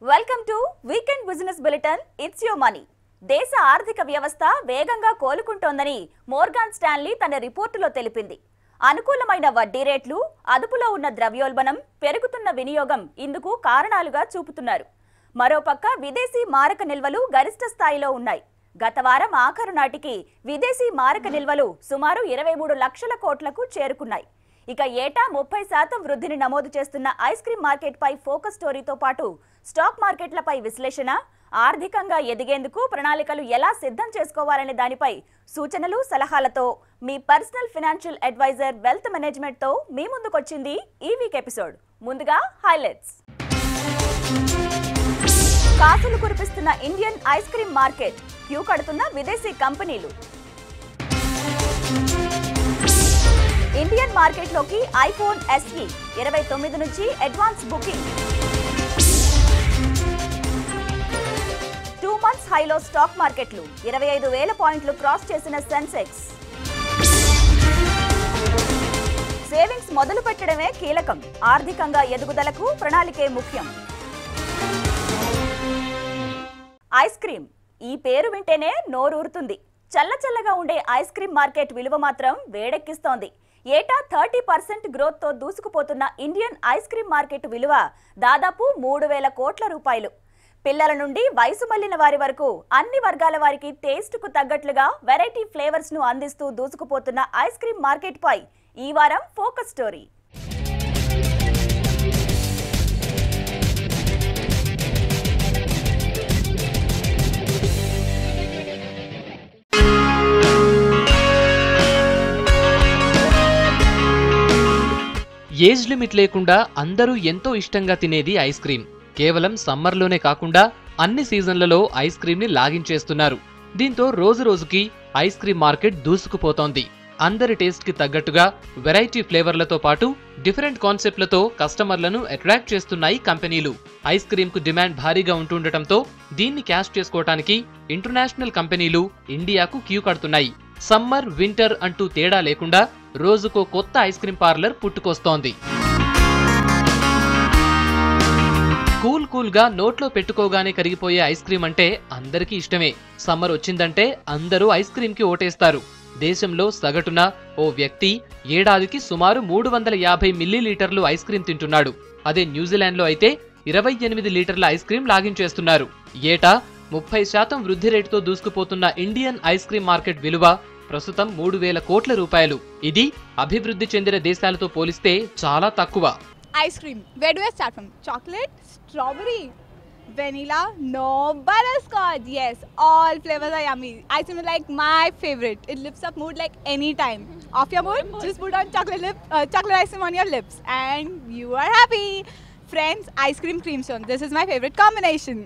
Welcome to weekend business bulletin. It's your money. దేశ ఆర్థిక వ్యవస్థ వేగంగా కోలుకుంటోందని మోర్గాన్ స్టాన్లీ తన రిపోర్టులో తెలిపింది. అనుకూలమైన వడ్డీ రేట్లు, అదుపులో ఉన్న ద్రవ్యోల్బణం, పెరుగుతున్న వినియోగం ఇందుకు కారణాలుగా చూపుతున్నారు. మరోపక్క విదేశీ మారక నిల్వలు గరిష్ట స్థాయిలో ఉన్నాయి. గత వారం ఆఖరు నాటికి విదేశీ మారక నిల్వలు సుమారు 23 లక్షల కోట్లకు చేరుకున్నాయి. ఇక ఏటా 30% వృద్ధిని నమోదు చేస్తున్న ఐస్ క్రీమ్ మార్కెట్ పై ఫోకస్ స్టోరీతో పాటు స్టాక్ మార్కెట్లపై విశ్లేషణ, ఆర్థికంగా ఎదిగేందుకు ప్రణాళికలు ఎలా సిద్ధం చేసుకోవాలనే దానిపై సూచనలు, సలహాలతో మీ personal financial advisor wealth management తో మీ ముందుకొచ్చింది ఈ వీక్ ఎపిసోడ్. ముందుగా హైలైట్స్. కాసులు కురిపిస్తున్న Indian ice cream market, queue కడుతున్న విదేశీ కంపెనీలు. ఇండియన్ మార్కెట్లోకి ఐఫోన్ SE 29 నుంచి అడ్వాన్స్ బుకింగ్. 2 మంత్స్ హైలో స్టాక్ మార్కెట్లు, 25,000 పాయింట్లు క్రాస్ చేసిన సెన్సెక్స్. సేవింగ్స్ మొదలు పెట్టడమే కీలకం. ఆర్థికంగా ఎదుగుదలకు ప్రణాళికే ముఖ్యం. ఐస్ క్రీమ్, ఈ పేరు వింటేనే నోరూరుతుంది. చల్లచల్లగా ఉండే ఐస్ క్రీమ్ మార్కెట్ విలువ మాత్రం వేడెక్కిస్తోంది. ఏటా 30% గ్రోత్ తో దూసుకుపోతున్న ఇండియన్ ఐస్ క్రీమ్ మార్కెట్ విలువ దాదాపు 3,000 కోట్ల రూపాయలు. పిల్లల నుండి వయసు మళ్లిన వారి వరకు అన్ని వర్గాల వారికి టేస్ట్ కు తగ్గట్లుగా వెరైటీ ఫ్లేవర్స్ ను అందిస్తూ దూసుకుపోతున్న ఐస్ క్రీమ్ మార్కెట్ పై ఈ వారం ఫోకస్ స్టోరీ. ఏజ్ లిమిట్ లేకుండా అందరూ ఎంతో ఇష్టంగా తినేది ఐస్ క్రీమ్. కేవలం సమ్మర్లోనే కాకుండా అన్ని సీజన్లలో ఐస్ క్రీమ్ ని లాగించేస్తున్నారు. దీంతో రోజు రోజుకి ఐస్ క్రీమ్ మార్కెట్ దూసుకుపోతోంది. అందరి టేస్ట్ కి తగ్గట్టుగా వెరైటీ ఫ్లేవర్లతో పాటు డిఫరెంట్ కాన్సెప్ట్లతో కస్టమర్లను అట్రాక్ట్ చేస్తున్నాయి కంపెనీలు. ఐస్ క్రీమ్ కు డిమాండ్ భారీగా ఉంటుండటంతో దీన్ని క్యాష్ చేసుకోవటానికి ఇంటర్నేషనల్ కంపెనీలు ఇండియాకు క్యూ కడుతున్నాయి. సమ్మర్, వింటర్ అంటూ తేడా లేకుండా రోజుకో కొత్త ఐస్ క్రీమ్ పార్లర్ పుట్టుకొస్తోంది. కూల్ గా నోట్లో పెట్టుకోగానే కరిగిపోయే ఐస్ క్రీమ్ అంటే అందరికీ ఇష్టమే. సమ్మర్ వచ్చిందంటే అందరూ ఐస్ క్రీమ్ కి ఓటేస్తారు. దేశంలో సగటున ఓ వ్యక్తి ఏడాదికి సుమారు 350 మిల్లీలీటర్లు ఐస్ క్రీమ్ తింటున్నాడు. అదే న్యూజిలాండ్ లో అయితే 28 లీటర్ల ఐస్ క్రీమ్ లాగించేస్తున్నారు. ఏటా 30% వృద్ధి రేటుతో దూసుకుపోతున్న ఇండియన్ ఐస్ క్రీమ్ మార్కెట్ విలువ ప్రస్తుతం 3,000 కోట్ల రూపాయలు. ఇది అభివృద్ధి చెందిన దేశాలతో పోలిస్తే చాలా తక్కువ. Ice cream. Where do I start from? Chocolate, strawberry, vanilla, no butterscotch. Yes, all flavors are yummy. Ice cream is like my favorite. It lifts up mood like any time. Off your mood, just put on chocolate ice cream on your lips, and you are happy. Friends, ice cream creamstone. This is my favorite combination.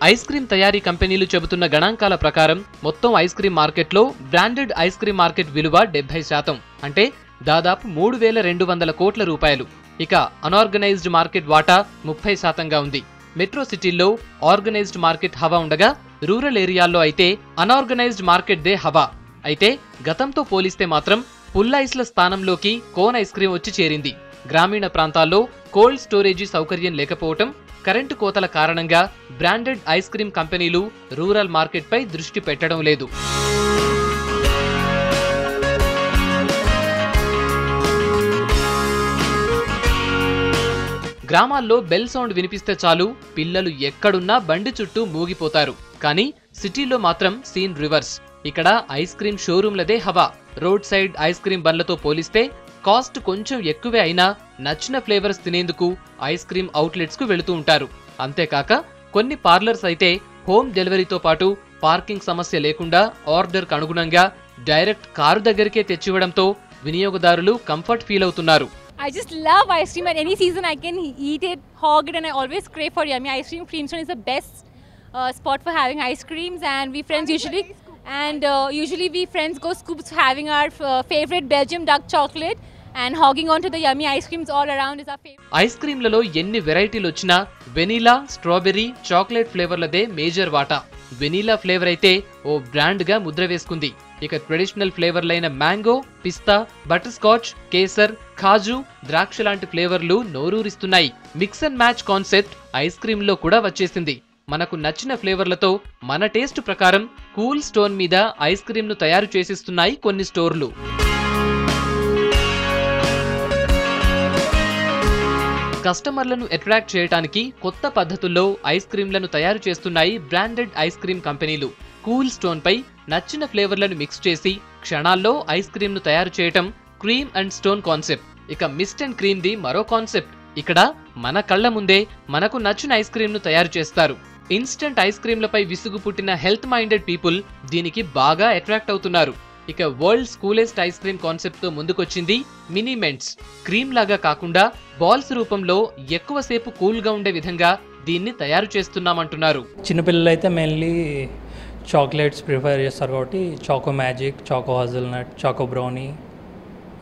Ice cream తయారీ కంపెనీలు చెబుతున్న గణాంకాల ప్రకారం మొత్తం ice cream మార్కెట్లో branded ice cream market విలువ 70%, అంటే దాదాపు 3,200 కోట్ల రూపాయలు. ఇక అనార్గనైజ్డ్ మార్కెట్ వాటా 30%గా ఉంది. మెట్రో సిటీల్లో ఆర్గనైజ్డ్ మార్కెట్ హవా ఉండగా, రూరల్ ఏరియాల్లో అయితే అనార్గనైజ్డ్ మార్కెట్ దే హవా. అయితే గతంతో పోలిస్తే మాత్రం పుల్ ఐస్ల స్థానంలోకి కోన్ ఐస్ క్రీమ్ వచ్చి చేరింది. గ్రామీణ ప్రాంతాల్లో కోల్డ్ స్టోరేజీ సౌకర్యం లేకపోవటం, కరెంటు కోతల కారణంగా బ్రాండెడ్ ఐస్ క్రీమ్ కంపెనీలు రూరల్ మార్కెట్ పై దృష్టి పెట్టడం లేదు. గ్రామాల్లో బెల్ సౌండ్ వినిపిస్తే చాలు పిల్లలు ఎక్కడున్నా బండి చుట్టూ మూగిపోతారు. కానీ సిటీలో మాత్రం సీన్ రివర్స్. ఇక్కడ ఐస్ క్రీమ్ షోరూంలదే హవా. రోడ్ సైడ్ ఐస్ క్రీమ్ బండ్లతో పోలిస్తే కాస్ట్ కొంచెం ఎక్కువే అయినా నచ్చిన ఫ్లేవర్స్ తినేందుకు ఐస్ క్రీమ్ అవుట్లెట్స్ కు వెళుతూ ఉంటారు. అంతేకాక కొన్ని పార్లర్స్ అయితే హోమ్ డెలివరీతో పాటు పార్కింగ్ సమస్య లేకుండా ఆర్డర్ కు అనుగుణంగా డైరెక్ట్ కారు దగ్గరికే తెచ్చివ్వడంతో వినియోగదారులు కంఫర్ట్ ఫీల్ అవుతున్నారు. I just love ice cream. At any season I can eat it, hog it, and I always crave for yummy ice cream. Creamstone is the best spot for having ice creams, and we friends usually we friends go scoops having our favorite Belgium dark chocolate and hogging onto the yummy ice creams all around is our favorite. Ice క్రీమ్లలో ఎన్ని వెరైటీలు వచ్చినా vanilla, strawberry, chocolate ఫ్లేవర్లదే major వాటా. Vanilla flavour అయితే ఓ brand గా ముద్ర వేసుకుంది. ఇక ట్రెడిషనల్ ఫ్లేవర్లైన మ్యాంగో, పిస్తా, బటర్ స్కాచ్, కేసర్, కాజు, ద్రాక్ష లాంటి ఫ్లేవర్లు నోరూరిస్తున్నాయి. Mix and match concept ice cream లో కూడా వచ్చేసింది. మనకు నచ్చిన ఫ్లేవర్లతో మన టేస్ట్ ప్రకారం కూల్ స్టోన్ మీద ఐస్ క్రీమ్ ను తయారు చేసిస్తున్నాయి కొన్ని స్టోర్లు. కస్టమర్లను అట్రాక్ట్ చేయడానికి కొత్త పద్ధతుల్లో ఐస్ క్రీంలను తయారు చేస్తున్నాయి బ్రాండెడ్ ఐస్ క్రీమ్ కంపెనీలు. కూల్ స్టోన్ పై నచ్చిన ఫ్లేవర్లను మిక్స్ చేసి క్షణాల్లో ఐస్ క్రీమ్ ను తయారు చేయటం క్రీమ్ అండ్ స్టోన్ కాన్సెప్ట్. ఇక మిస్ట్ అండ్ క్రీమ్ ది మరో కాన్సెప్ట్. ఇక్కడ మన కళ్ల ముందే మనకు నచ్చిన ఐస్ క్రీమ్ ను తయారు చేస్తారు. ఇన్స్టెంట్ ఐస్ క్రీంలపై విసుగు పుట్టిన హెల్త్ మైండెడ్ పీపుల్ దీనికి బాగా అట్రాక్ట్ అవుతున్నారు. ఇక world coolest ice cream concept తో ముందుకొచ్చింది మినీ మెంట్స్. క్రీమ్ లాగా కాకుండా బాల్స్ రూపంలో ఎక్కువసేపు కూల్ గా ఉండే విధంగా దీన్ని తయారు చేస్తున్నామంటున్నారు. చిన్నపిల్లలు అయితే మెయిన్లీ చాక్లెట్స్ ప్రిఫర్ చేస్తారు కాబట్టి choco magic, choco hazelnut, choco brownie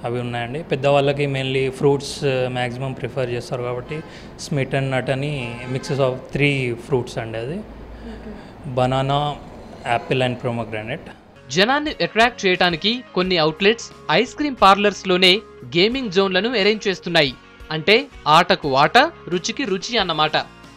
అవి ఉన్నాయండి. పెద్దవాళ్ళకి మెయిన్లీ ఫ్రూట్స్ మ్యాక్సిమం ప్రిఫర్ చేస్తారు కాబట్టి స్మిట్ అండ్ నట్ అని మిక్సెస్ ఆఫ్ 3 ఫ్రూట్స్ అండి. అది బనానా, యాపిల్ అండ్ ప్రోమోగ్రానైట్. జనాన్ని అట్రాక్ట్ చేయడానికి కొన్ని అవుట్లెట్స్ ఐస్ క్రీమ్ పార్లర్స్ లోనే గేమింగ్ జోన్లను అరేంజ్ చేస్తున్నాయి. అంటే ఆటకు ఆట, రుచికి రుచి అన్నమాట.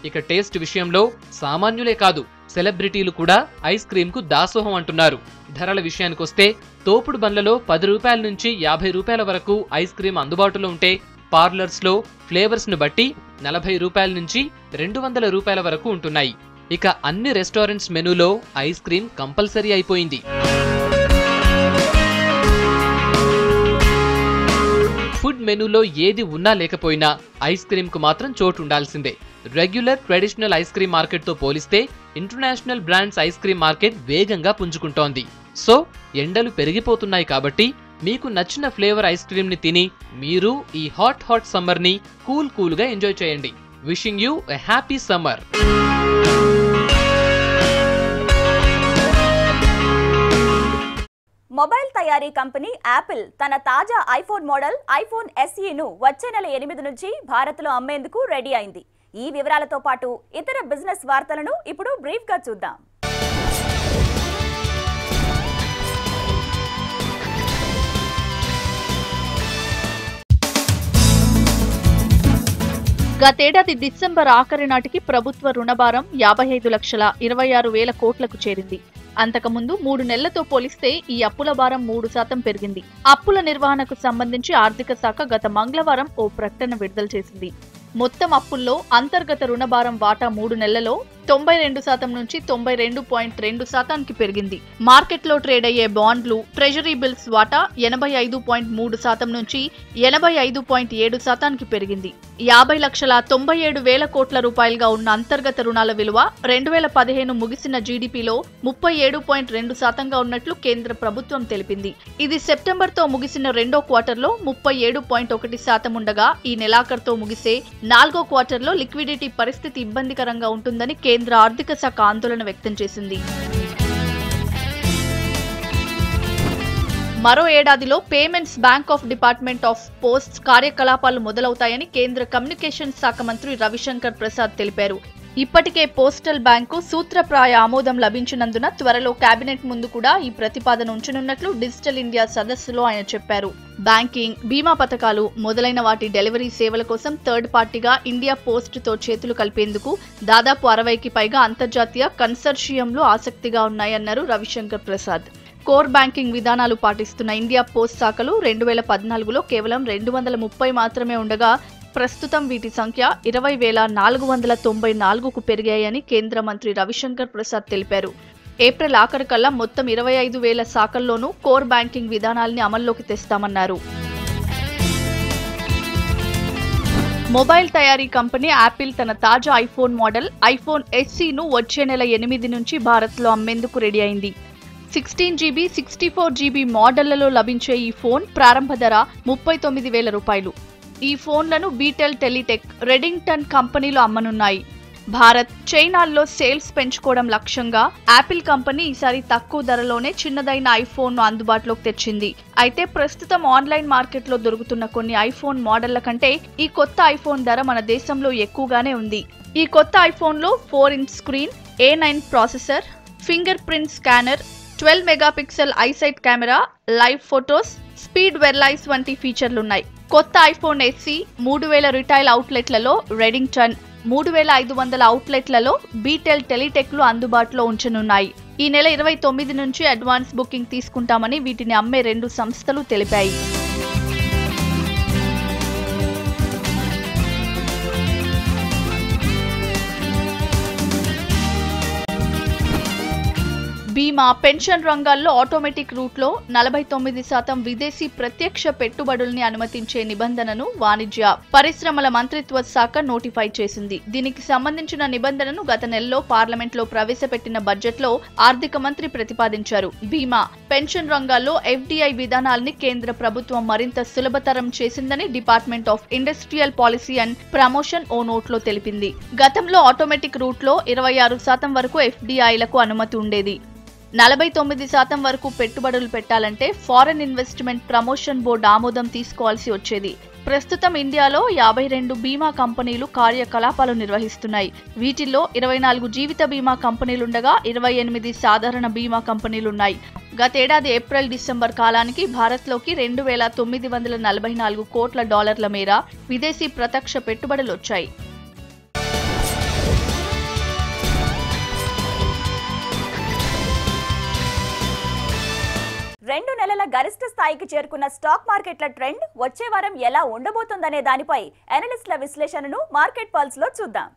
ఇక టేస్ట్ విషయంలో సామాన్యులే కాదు, సెలబ్రిటీలు కూడా ఐస్ క్రీమ్ కు దాసోహం అంటున్నారు. ధరల విషయానికొస్తే తోపుడు బండ్లలో 10 రూపాయల నుంచి 50 రూపాయల వరకు ఐస్ క్రీమ్ అందుబాటులో ఉంటే పార్లర్స్ లో ఫ్లేవర్స్ ను బట్టి 40 రూపాయల నుంచి 200 రూపాయల వరకు ఉంటున్నాయి. ఇక అన్ని రెస్టారెంట్స్ మెనూలో ఐస్ క్రీమ్ కంపల్సరీ అయిపోయింది. ఫుడ్ మెనూలో ఏది ఉన్నా లేకపోయినా ఐస్ క్రీమ్ కు మాత్రం చోటు ఉండాల్సిందే. Regular traditional ice cream market తో పోలిస్తే international brands ice cream market వేగంగా పుంజుకుంటోంది. సో ఎండలు పెరిగిపోతున్నాయి కాబట్టి మీకు నచ్చిన ఫ్లేవర్ ఐస్ క్రీమ్ ని తిని మీరు ఈ హాట్ సమ్మర్ ని కూల్ గా ఎంజాయ్ చేయండి. Wishing you a happy summer. Mobile తయారీ కంపెనీ యాపిల్ తన తాజా ఐఫోన్ మోడల్ ఐఫోన్ SEను వచ్చే నెల 8 నుంచి భారత్లో అమ్మేందుకు రెడీ అయింది. ఈ వివరాలతో పాటు ఇతర బిజినెస్ వార్తలను ఇప్పుడు బ్రీఫ్ గా చూద్దాం. గతేడాది డిసెంబర్ ఆఖరి నాటికి ప్రభుత్వ రుణభారం 55,26,000 కోట్లకు చేరింది. అంతకుముందు 3 నెలలతో పోలిస్తే ఈ అప్పుల భారం 3% పెరిగింది. అప్పుల నిర్వహణకు సంబంధించి ఆర్థిక శాఖ గత మంగళవారం ఓ ప్రకటన విడుదల చేసింది. మొత్తం అప్పుల్లో అంతర్గత రుణభారం వాటా 3 నెలల్లో 92% నుంచి 92.2%కి పెరిగింది. మార్కెట్లో ట్రేడ్ అయ్యే బాండ్లు, ట్రెజరీ బిల్స్ వాటా 85.3% నుంచి 85.7%కి పెరిగింది. 50,97,000 కోట్ల రూపాయలుగా ఉన్న అంతర్గత రుణాల విలువ 2015 ముగిసిన జీడీపీలో 37.2%గా ఉన్నట్లు కేంద్ర ప్రభుత్వం తెలిపింది. ఇది సెప్టెంబర్తో ముగిసిన రెండో క్వార్టర్లో 37.1% ఉండగా ఈ నెలాఖరుతో ముగిసే 4వ క్వార్టర్లో లిక్విడిటీ పరిస్థితి ఇబ్బందికరంగా ఉంటుందని కేంద్ర ఆర్థిక శాఖ ఆందోళన వ్యక్తం చేసింది. మరో ఏడాదిలో payments bank of department of posts కార్యకలాపాలు మొదలవుతాయని కేంద్ర కమ్యూనికేషన్ శాఖ మంత్రి రవిశంకర్ ప్రసాద్ తెలిపారు. ఇప్పటికే పోస్టల్ బ్యాంకు సూత్రప్రాయ ఆమోదం లభించినందున త్వరలో కేబినెట్ ముందు కూడా ఈ ప్రతిపాదన ఉంచనున్నట్లు డిజిటల్ ఇండియా సదస్సులో ఆయన చెప్పారు. బ్యాంకింగ్, బీమా పథకాలు మొదలైన వాటి డెలివరీ సేవల కోసం థర్డ్ పార్టీగా ఇండియా పోస్ట్ తో చేతులు కలిపేందుకు దాదాపు 60కి పైగా అంతర్జాతీయ కన్సర్షియంలు ఆసక్తిగా ఉన్నాయన్నారు రవిశంకర్ ప్రసాద్. కోర్ బ్యాంకింగ్ విధానాలు పాటిస్తున్న ఇండియా పోస్ట్ శాఖలు 2014లో కేవలం 230 మాత్రమే ఉండగా ప్రస్తుతం వీటి సంఖ్య 20,494కు పెరిగాయని కేంద్ర మంత్రి రవిశంకర్ ప్రసాద్ తెలిపారు. ఏప్రిల్ ఆఖరికల్లా మొత్తం 25,000 శాఖల్లోనూ కోర్ బ్యాంకింగ్ విధానాల్ని అమల్లోకి తెస్తామన్నారు. మొబైల్ తయారీ కంపెనీ యాపిల్ తన తాజా ఐఫోన్ మోడల్ ఐఫోన్ SEను వచ్చే నెల 8 నుంచి భారత్లో అమ్మేందుకు రెడీ అయింది. 16GB, 64GB మోడళ్లలో లభించే ఈ ఫోన్ ప్రారంభ ధర 39,000 రూపాయలు. ఈ ఫోన్లను బీటెల్ టెలిటెక్, రెడింగ్టన్ కంపెనీలు అమ్మనున్నాయి. భారత్, చైనాల్లో సేల్స్ పెంచుకోవడం లక్ష్యంగా యాపిల్ కంపెనీ ఈసారి తక్కువ ధరలోనే చిన్నదైన ఐఫోన్ను అందుబాటులోకి తెచ్చింది. అయితే ప్రస్తుతం ఆన్లైన్ మార్కెట్లో దొరుకుతున్న కొన్ని ఐఫోన్ మోడళ్ల కంటే ఈ కొత్త ఐఫోన్ ధర మన దేశంలో ఎక్కువగానే ఉంది. ఈ కొత్త ఐఫోన్లో 4-inch screen, A9 processor, finger print scanner, 12 megapixel iSight camera, live photos, speed వెర్లైస్ వంటి ఫీచర్లున్నాయి. కొత్త ఐఫోన్ SE 3000 రిటైల్ అవుట్లెట్లలో, రెడింగ్టన్ 3500 అవుట్లెట్లలో బీటెల్ టెలిటెక్లు అందుబాటులో ఉంచనున్నాయి. ఈ నెల 29 నుంచి అడ్వాన్స్ బుకింగ్ తీసుకుంటామని వీటిని అమ్మే 2 సంస్థలు తెలిపాయి. బీమా, పెన్షన్ రంగాల్లో ఆటోమేటిక్ రూట్లో 49% విదేశీ ప్రత్యక్ష పెట్టుబడుల్ని అనుమతించే నిబంధనను వాణిజ్య పరిశ్రమల మంత్రిత్వ శాఖ నోటిఫై చేసింది. దీనికి సంబంధించిన నిబంధనను గత నెలలో పార్లమెంట్లో ప్రవేశపెట్టిన బడ్జెట్లో ఆర్థిక మంత్రి ప్రతిపాదించారు. బీమా, పెన్షన్ రంగాల్లో FDI విధానాల్ని కేంద్ర ప్రభుత్వం మరింత సులభతరం చేసిందని department of industrial policy and promotion ఓ నోట్లో తెలిపింది. గతంలో ఆటోమేటిక్ రూట్లో 26% వరకు FDIలకు అనుమతి ఉండేది. 49% వరకు పెట్టుబడులు పెట్టాలంటే ఫారెన్ ఇన్వెస్ట్మెంట్ ప్రమోషన్ బోర్డు ఆమోదం తీసుకోవాల్సి వచ్చేది. ప్రస్తుతం ఇండియాలో 52 బీమా కంపెనీలు కార్యకలాపాలు నిర్వహిస్తున్నాయి. వీటిల్లో 24 జీవిత బీమా కంపెనీలుండగా 28 సాధారణ బీమా కంపెనీలున్నాయి. గతేడాది ఏప్రిల్-డిసెంబర్ కాలానికి భారత్లోకి $2,944 కోట్ల మేర విదేశీ ప్రత్యక్ష పెట్టుబడులు వచ్చాయి. 2 నెలల గరిష్ట స్థాయికి చేరుకున్న స్టాక్ మార్కెట్ల ట్రెండ్ వచ్చే వారం ఎలా ఉండబోతుందనే దానిపై అనలిస్టుల విశ్లేషణను మార్కెట్ పల్స్ లో చూద్దాం.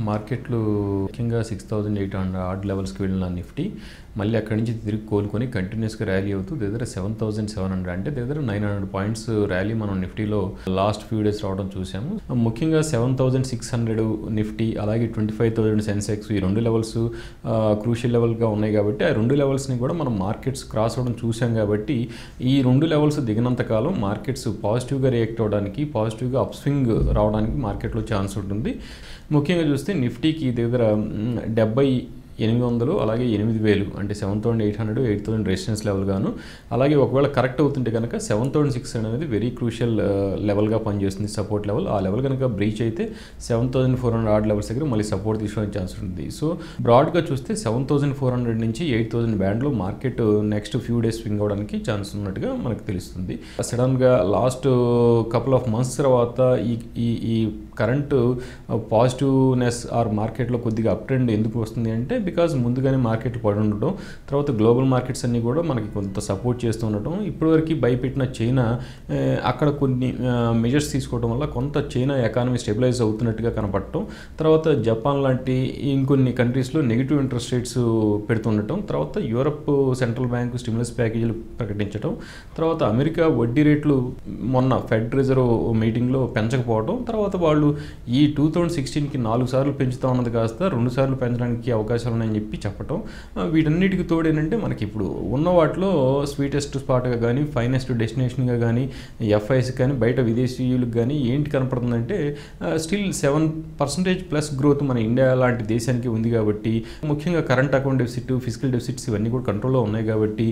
మార్కెట్లు ముఖ్యంగా 6800 ఆడ్ లెవెల్స్కి వెళ్ళిన నిఫ్టీ మళ్ళీ అక్కడి నుంచి తిరిగి కోలుకొని కంటిన్యూస్గా ర్యాలీ అవుతూ దగ్గర 7700 అంటే దగ్గర 900 పాయింట్స్ ర్యాలీ మనం నిఫ్టీలో లాస్ట్ ఫ్యూ డేస్ రావడం చూసాము. ముఖ్యంగా 7600 నిఫ్టీ అలాగే 25000 సెన్సెక్స్ ఈ 2 లెవెల్స్ క్రూషియల్ లెవెల్గా ఉన్నాయి కాబట్టి ఆ 2 లెవెల్స్ని కూడా మనం మార్కెట్స్ క్రాస్ అవ్వడం చూసాం కాబట్టి ఈ 2 లెవెల్స్ దిగినంత కాలం మార్కెట్స్ పాజిటివ్గా రియాక్ట్ అవ్వడానికి పాజిటివ్గా అప్ స్వింగ్ రావడానికి మార్కెట్లో ఛాన్స్ ఉంటుంది. ముఖ్యంగా చూస్తే నిఫ్టీకి దగ్గర 70800 అలాగే 8000 అంటే 7800 8000 రెసిస్టెన్స్ లెవెల్ గాను అలాగే ఒకవేళ కరెక్ట్ అవుతుంటే కనుక 7600 అనేది వెరీ క్రూషియల్ లెవెల్గా పనిచేస్తుంది సపోర్ట్ లెవెల్. ఆ లెవెల్ కనుక బ్రీచ్ అయితే 7400 ఆడ్ లెవెల్స్ దగ్గర మళ్ళీ సపోర్ట్ తీసుకోవడానికి ఛాన్స్ ఉంటుంది. సో బ్రాడ్గా చూస్తే 7400 నుంచి 8000 బ్యాండ్లో market next few days swing అవ్వడానికి ఛాన్స్ ఉన్నట్టుగా మనకు తెలుస్తుంది. సడన్గా లాస్ట్ కపుల్ ఆఫ్ మంత్స్ తర్వాత ఈ కరెంట్ పాజిటివ్నెస్ ఆర్ మార్కెట్లో కొద్దిగా అప్ ట్రెండ్ ఎందుకు వస్తుంది అంటే బికాజ్ ముందుగానే మార్కెట్ పడి ఉండటం, తర్వాత గ్లోబల్ మార్కెట్స్ అన్నీ కూడా మనకి కొంత సపోర్ట్ చేస్తూ ఉండటం, ఇప్పటివరకు భయపెట్టిన చైనా అక్కడ కొన్ని మెజర్స్ తీసుకోవడం వల్ల కొంత చైనా ఎకానమీ స్టెబిలైజ్ అవుతున్నట్టుగా కనపడటం, తర్వాత జపాన్ లాంటి ఇంకొన్ని కంట్రీస్లో నెగిటివ్ ఇంట్రెస్ట్ రేట్స్ పెడుతుండటం, తర్వాత యూరప్ సెంట్రల్ బ్యాంకు స్టిమ్యులస్ ప్యాకేజీలు ప్రకటించడం, తర్వాత అమెరికా వడ్డీ రేట్లు మొన్న ఫెడ్ రిజర్వ్ మీటింగ్లో పెంచకపోవడం, తర్వాత వాళ్ళు ఈ 2016కి 4 సార్లు పెంచుతా ఉన్నది కాస్త 2 సార్లు పెంచడానికి అవకాశాలు ఉన్నాయని చెప్పి చెప్పటం, వీటన్నిటికి తోడేనంటే మనకి ఇప్పుడు ఉన్న వాటిలో స్వీటెస్ట్ స్పాట్గా కానీ ఫైనెస్ట్ డెస్టినేషన్గా కానీ FIs కానీ బయట విదేశీయులకు కానీ ఏంటి కనపడుతుందంటే స్టిల్ 7% ప్లస్ గ్రోత్ మన ఇండియా లాంటి దేశానికి ఉంది కాబట్టి, ముఖ్యంగా current account deficit physical deficits ఇవన్నీ కూడా కంట్రోల్లో ఉన్నాయి కాబట్టి,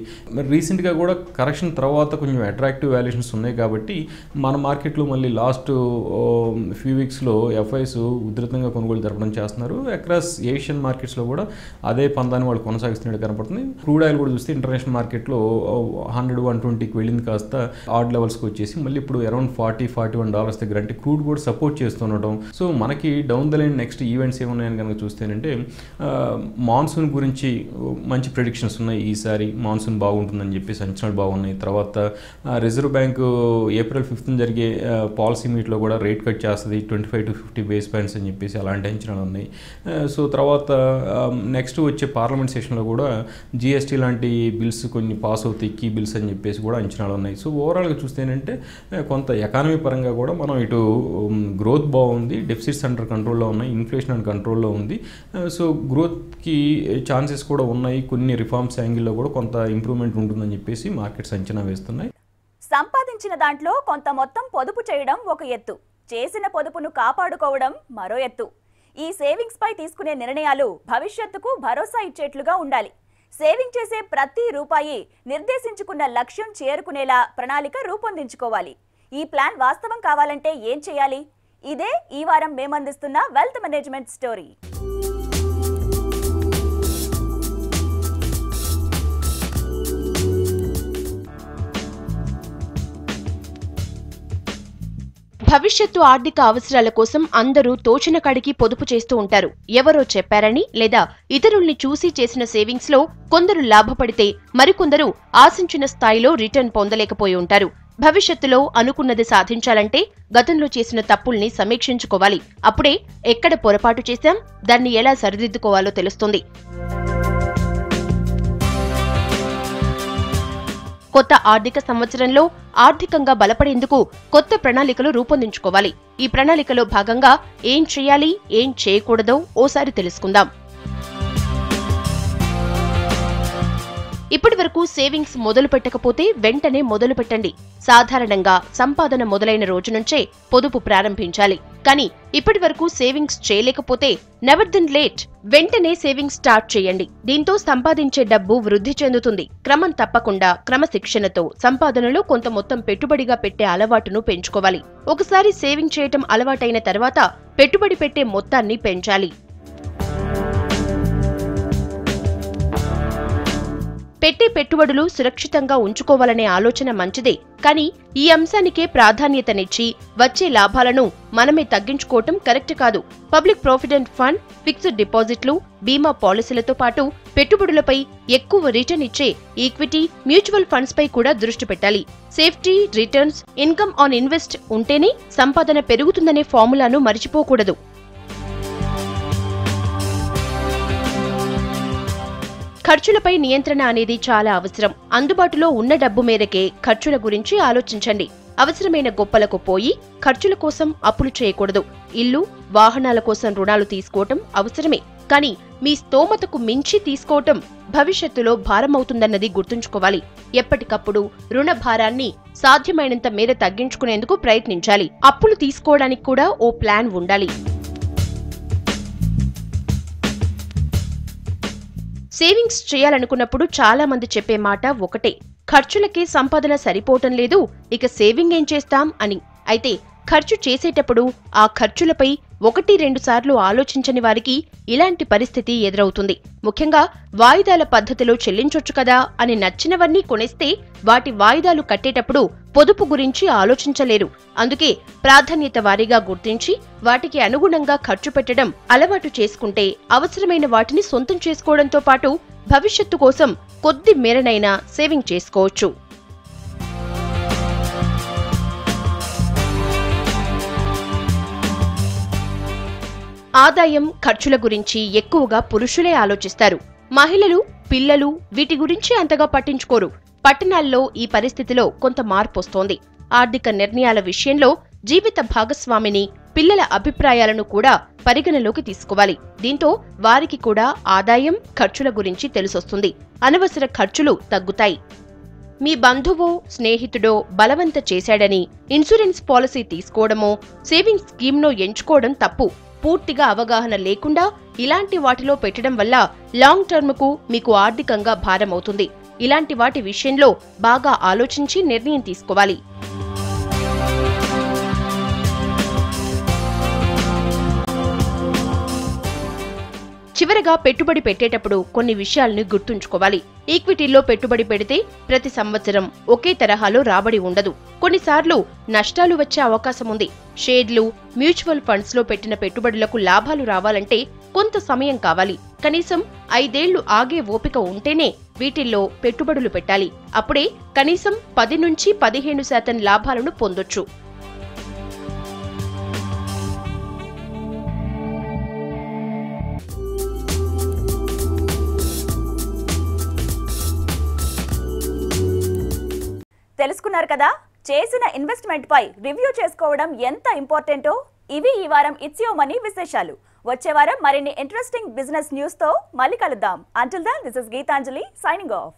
రీసెంట్గా కూడా కరెక్షన్ తర్వాత కొంచెం అట్రాక్టివ్ వాల్యుయేషన్స్ ఉన్నాయి కాబట్టి మన మార్కెట్లో మళ్ళీ లాస్ట్ ఫ్యూ వీక్స్లో FIs ఉధృతంగా కొనుగోలు జరపడం చేస్తున్నారు. అక్రాస్ ఏషియన్ మార్కెట్స్లో కూడా అదే పందాన్ని వాళ్ళు కొనసాగిస్తున్నట్టు కనపడుతుంది. క్రూడ్ ఆయిల్ కూడా చూస్తే ఇంటర్నేషనల్ మార్కెట్లో 100-120కి వెళ్ళింది కాస్త ఆడ్ లెవెల్స్కి వచ్చేసి మళ్ళీ ఇప్పుడు అరౌండ్ $40-41 దగ్గర అంటే క్రూడ్ కూడా సపోర్ట్ చేస్తుండటం. సో మనకి down the line next events ఏమున్నాయని కనుక చూస్తేనంటే మాన్సూన్ గురించి మంచి ప్రెడిక్షన్స్ ఉన్నాయి. ఈసారి మాన్సూన్ బాగుంటుందని చెప్పేసి అంచనాలు బాగున్నాయి. తర్వాత రిజర్వ్ బ్యాంకు April 5th జరిగే పాలసీ మీట్లో కూడా రేట్ కట్ చేస్తుంది 25-50 బేస్ పాయింట్స్ అని చెప్పేసి అలాంటి అంచనాలు ఉన్నాయి. సో తర్వాత నెక్స్ట్ వచ్చే పార్లమెంట్ సెషన్లో కూడా GST లాంటి బిల్స్ కొన్ని పాస్ అవుతాయి, కీ బిల్స్ అని చెప్పేసి కూడా అంచనాలు ఉన్నాయి. సో ఓవరాల్గా చూస్తేనంటే కొంత ఎకానమీ పరంగా కూడా మనం ఇటు గ్రోత్ బాగుంది, డెఫిసిట్స్ అండర్ కంట్రోల్లో ఉన్నాయి, ఇన్ఫ్లేషన్ అండర్ కంట్రోల్లో ఉంది. సో గ్రోత్కి ఛాన్సెస్ కూడా ఉన్నాయి. కొన్ని రిఫార్మ్స్ యాంగిల్లో కూడా కొంత ఇంప్రూవ్మెంట్ ఉంటుందని చెప్పేసి మార్కెట్స్ అంచనా వేస్తున్నాయి. సంపాదించిన దాంట్లో కొంత మొత్తం పొదుపు చేయడం ఒక ఎత్తు, చేసిన పొదుపును కాపాడుకోవడం మరో ఎత్తు. ఈ సేవింగ్స్ పై తీసుకునే నిర్ణయాలు భవిష్యత్తుకు భరోసా ఇచ్చేట్లుగా ఉండాలి. సేవింగ్ చేసే ప్రతి రూపాయి నిర్దేశించుకున్న లక్ష్యం చేరుకునేలా ప్రణాళిక రూపొందించుకోవాలి. ఈ ప్లాన్ వాస్తవం కావాలంటే ఏం చేయాలి? ఇదే ఈ వారం మేమందిస్తున్న వెల్త్ మేనేజ్మెంట్ స్టోరీ. భవిష్యత్తు ఆర్థిక అవసరాల కోసం అందరూ తోచిన కాడికి పొదుపు చేస్తూ ఉంటారు. ఎవరో చెప్పారని లేదా ఇతరుల్ని చూసి చేసిన సేవింగ్స్ లో కొందరు లాభపడితే మరికొందరు ఆశించిన స్థాయిలో రిటర్న్ పొందలేకపోయి ఉంటారు. భవిష్యత్తులో అనుకున్నది సాధించాలంటే గతంలో చేసిన తప్పుల్ని సమీక్షించుకోవాలి. అప్పుడే ఎక్కడ పొరపాటు చేశాం, దాన్ని ఎలా సరిదిద్దుకోవాలో తెలుస్తుంది. కొత్త ఆర్థిక సంవత్సరంలో ఆర్థికంగా బలపడేందుకు కొత్త ప్రణాళికలు రూపొందించుకోవాలి. ఈ ప్రణాళికలో భాగంగా ఏం చేయాలి, ఏం చేయకూడదో ఓసారి తెలుసుకుందాం. ఇప్పటి వరకు సేవింగ్స్ మొదలు పెట్టకపోతే వెంటనే మొదలు పెట్టండి. సాధారణంగా సంపాదన మొదలైన రోజు నుంచే పొదుపు ప్రారంభించాలి. కానీ ఇప్పటి వరకు సేవింగ్స్ చేయలేకపోతే నెవర్ దెన్ లేట్, వెంటనే సేవింగ్స్ స్టార్ట్ చేయండి. దీంతో సంపాదించే డబ్బు వృద్ధి చెందుతుంది. క్రమం తప్పకుండా క్రమశిక్షణతో సంపాదనలో కొంత మొత్తం పెట్టుబడిగా పెట్టే అలవాటును పెంచుకోవాలి. ఒకసారి సేవింగ్ చేయటం అలవాటైన తర్వాత పెట్టుబడి పెట్టే మొత్తాన్ని పెంచాలి. పెట్టే పెట్టుబడులు సురక్షితంగా ఉంచుకోవాలనే ఆలోచన మంచిదే. కానీ ఈ అంశానికే ప్రాధాన్యతనిచ్చి వచ్చే లాభాలను మనమే తగ్గించుకోవటం కరెక్ట్ కాదు. పబ్లిక్ ప్రావిడెంట్ ఫండ్, ఫిక్స్డ్ డిపాజిట్లు, బీమా పాలసీలతో పాటు పెట్టుబడులపై ఎక్కువ రిటర్న్ ఇచ్చే ఈక్విటీ, మ్యూచువల్ ఫండ్స్ పై కూడా దృష్టి పెట్టాలి. Safety, returns, income on invest ఉంటేనే సంపాదన పెరుగుతుందనే ఫార్ములాను మరిచిపోకూడదు. ఖర్చులపై నియంత్రణ అనేది చాలా అవసరం. అందుబాటులో ఉన్న డబ్బు మేరకే ఖర్చుల గురించి ఆలోచించండి. అవసరమైన గొప్పలకు పోయి ఖర్చుల కోసం అప్పులు చేయకూడదు. ఇల్లు, వాహనాల కోసం రుణాలు తీసుకోవటం అవసరమే. కానీ మీ స్తోమతకు మించి తీసుకోవటం భవిష్యత్తులో భారమవుతుందన్నది గుర్తుంచుకోవాలి. ఎప్పటికప్పుడు రుణ భారాన్ని సాధ్యమైనంత మేర తగ్గించుకునేందుకు ప్రయత్నించాలి. అప్పులు తీసుకోవడానికి కూడా ఓ ప్లాన్ ఉండాలి. సేవింగ్స్ చేయాలనుకున్నప్పుడు చాలా మంది చెప్పే మాట ఒకటే, ఖర్చులకే సంపాదన సరిపోవటం లేదు, ఇక సేవింగ్ ఏం చేస్తాం అని. అయితే ఖర్చు చేసేటప్పుడు ఆ ఖర్చులపై 1-2 సార్లు ఆలోచించని వారికి ఇలాంటి పరిస్థితి ఎదురవుతుంది. ముఖ్యంగా వాయిదాల పద్ధతిలో చెల్లించొచ్చు కదా అని నచ్చినవన్నీ కొనేస్తే వాటి వాయిదాలు కట్టేటప్పుడు పొదుపు గురించి ఆలోచించలేరు. అందుకే ప్రాధాన్యత వారీగా గుర్తించి వాటికి అనుగుణంగా ఖర్చు పెట్టడం అలవాటు చేసుకుంటే అవసరమైన వాటిని సొంతం చేసుకోవడంతో పాటు భవిష్యత్తు కోసం కొద్ది మేరనైనా సేవింగ్ చేసుకోవచ్చు. ఆదాయం, ఖర్చుల గురించి ఎక్కువగా పురుషులే ఆలోచిస్తారు. మహిళలు, పిల్లలు వీటి గురించి అంతగా పట్టించుకోరు. పట్టణాల్లో ఈ పరిస్థితిలో కొంత మార్పు వస్తోంది. ఆర్థిక నిర్ణయాల విషయంలో జీవిత భాగస్వామిని, పిల్లల అభిప్రాయాలను కూడా పరిగణలోకి తీసుకోవాలి. దీంతో వారికి కూడా ఆదాయం, ఖర్చుల గురించి తెలిసొస్తుంది. అనవసర ఖర్చులు తగ్గుతాయి. మీ బంధువో, స్నేహితుడో బలవంత చేశాడని ఇన్సూరెన్స్ పాలసీ తీసుకోవడమో, సేవింగ్స్ స్కీమ్నో ఎంచుకోవడం తప్పు. పూర్తిగా అవగాహన లేకుండా ఇలాంటి వాటిలో పెట్టడం వల్ల లాంగ్ టర్మ్కు మీకు ఆర్థికంగా భారమవుతుంది. ఇలాంటి వాటి విషయంలో బాగా ఆలోచించి నిర్ణయం తీసుకోవాలి. చివరగా పెట్టుబడి పెట్టేటప్పుడు కొన్ని విషయాలను గుర్తుంచుకోవాలి. ఈక్విటీల్లో పెట్టుబడి పెడితే ప్రతి సంవత్సరం ఒకే తరహాలో రాబడి ఉండదు. కొన్నిసార్లు నష్టాలు వచ్చే అవకాశం ఉంది. షేర్లు, మ్యూచువల్ ఫండ్స్ లో పెట్టిన పెట్టుబడులకు లాభాలు రావాలంటే కొంత సమయం కావాలి. కనీసం 5 ఏళ్లు ఆగే ఓపిక ఉంటేనే వీటిల్లో పెట్టుబడులు పెట్టాలి. అప్పుడే కనీసం 10-15% లాభాలను పొందొచ్చు. తెలుసుకున్నారు కదా, చేసిన ఇన్వెస్ట్మెంట్ పై రివ్యూ చేసుకోవడం ఎంత ఇంపార్టెంటో. ఇవి ఈ వారం ఇట్స్ యువర్ మనీ విశేషాలు. వచ్చే వారం మరిన్ని ఇంట్రెస్టింగ్ బిజినెస్ న్యూస్ తో మళ్ళీ కలుద్దాం. Until then, this is Geetanjali signing of.